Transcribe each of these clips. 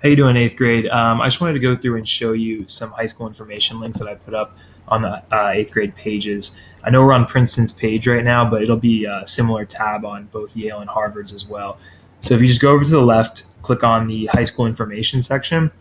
How you doing, eighth grade? I just wanted to go through and show you some high school information links that I put up on the eighth grade pages. I know we're on Princeton's page right now, but it'll be a similar tab on both Yale and Harvard's as well. So if you just go over to the left, click on the high school information section,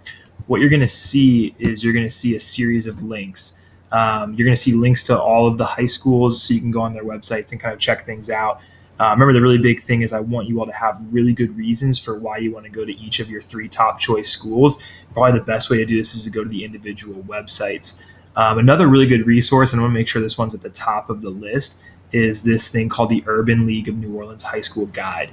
what you're going to see is you're going to see a series of links. You're going to see links to all of the high schools, so you can go on their websites and kind of check things out. Remember, the really big thing is I want you all to have really good reasons for why you want to go to each of your three top choice schools. Probably the best way to do this is to go to the individual websites. Another really good resource, and I want to make sure this one's at the top of the list, is this thing called the Urban League of New Orleans High School Guide.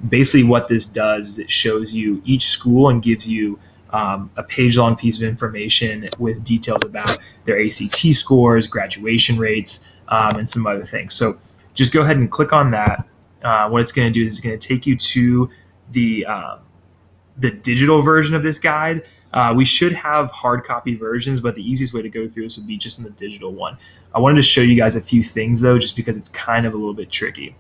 Basically what this does is it shows you each school and gives you a page-long piece of information with details about their ACT scores, graduation rates, and some other things. So just go ahead and click on that. What it's going to do is it's going to take you to the digital version of this guide. We should have hard copy versions, but the easiest way to go through this would be just in the digital one. I wanted to show you guys a few things though, just because it's kind of a little bit tricky.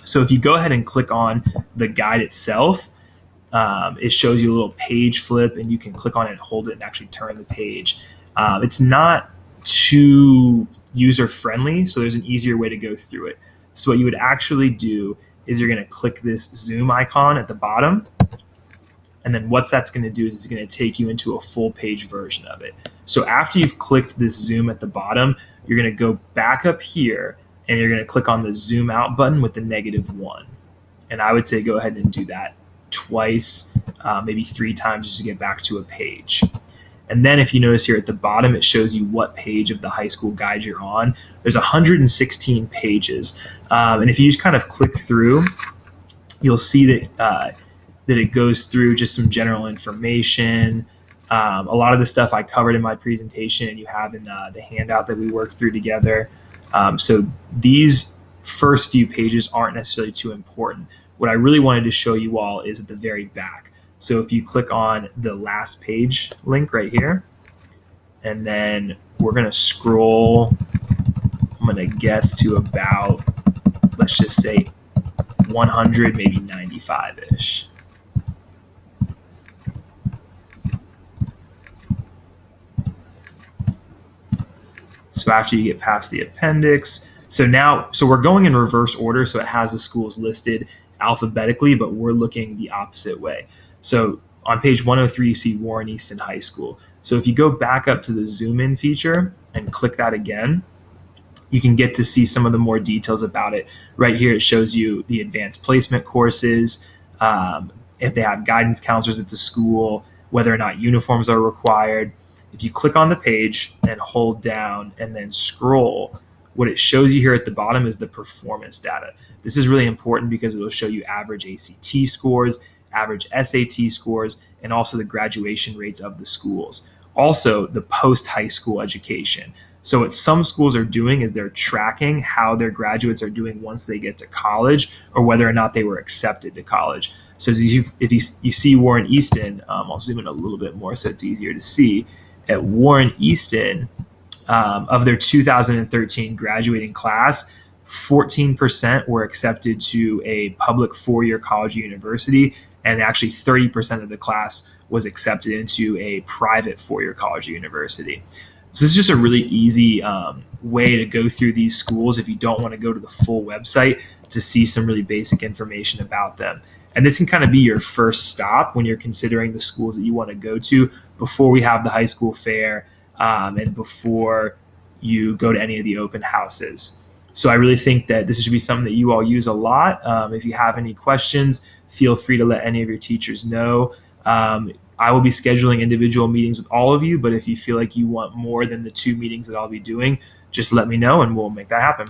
So if you go ahead and click on the guide itself, it shows you a little page flip, and you can click on it and hold it and actually turn the page. It's not too user friendly, so there's an easier way to go through it. So what you would actually do is you're going to click this zoom icon at the bottom, and then what that's going to do is it's going to take you into a full page version of it. So after you've clicked this zoom at the bottom, you're going to go back up here and you're going to click on the zoom out button with the -1. And I would say go ahead and do that twice, maybe 3 times, just to get back to a page. And then if you notice here at the bottom, it shows you what page of the high school guide you're on. There's 116 pages. And if you just kind of click through, you'll see that it goes through just some general information. A lot of the stuff I covered in my presentation and you have in the handout that we worked through together. So these first few pages aren't necessarily too important. What I really wanted to show you all is at the very back. So if you click on the last page link right here, and then we're going to scroll, I'm going to guess to about, let's just say 100, maybe 95-ish. So after you get past the appendix, so we're going in reverse order, so it has the schools listed alphabetically, but we're looking the opposite way. So on page 103, you see Warren Easton High School. So if you go back up to the zoom in feature and click that again, you can get to see some of the more details about it. Right here, it shows you the advanced placement courses, if they have guidance counselors at the school, whether or not uniforms are required. If you click on the page and hold down and then scroll, what it shows you here at the bottom is the performance data. This is really important because it will show you average ACT scores, average SAT scores, and also the graduation rates of the schools. Also, the post-high school education. So what some schools are doing is they're tracking how their graduates are doing once they get to college, or whether or not they were accepted to college. So if you see Warren Easton, I'll zoom in a little bit more so it's easier to see. At Warren Easton, of their 2013 graduating class, 14% were accepted to a public 4-year college or university, and actually 30% of the class was accepted into a private 4-year college or university. So this is just a really easy way to go through these schools if you don't want to go to the full website to see some really basic information about them. And this can kind of be your first stop when you're considering the schools that you want to go to before we have the high school fair and before you go to any of the open houses. So I really think that this should be something that you all use a lot. If you have any questions, feel free to let any of your teachers know. I will be scheduling individual meetings with all of you, but if you feel like you want more than the 2 meetings that I'll be doing, just let me know and we'll make that happen.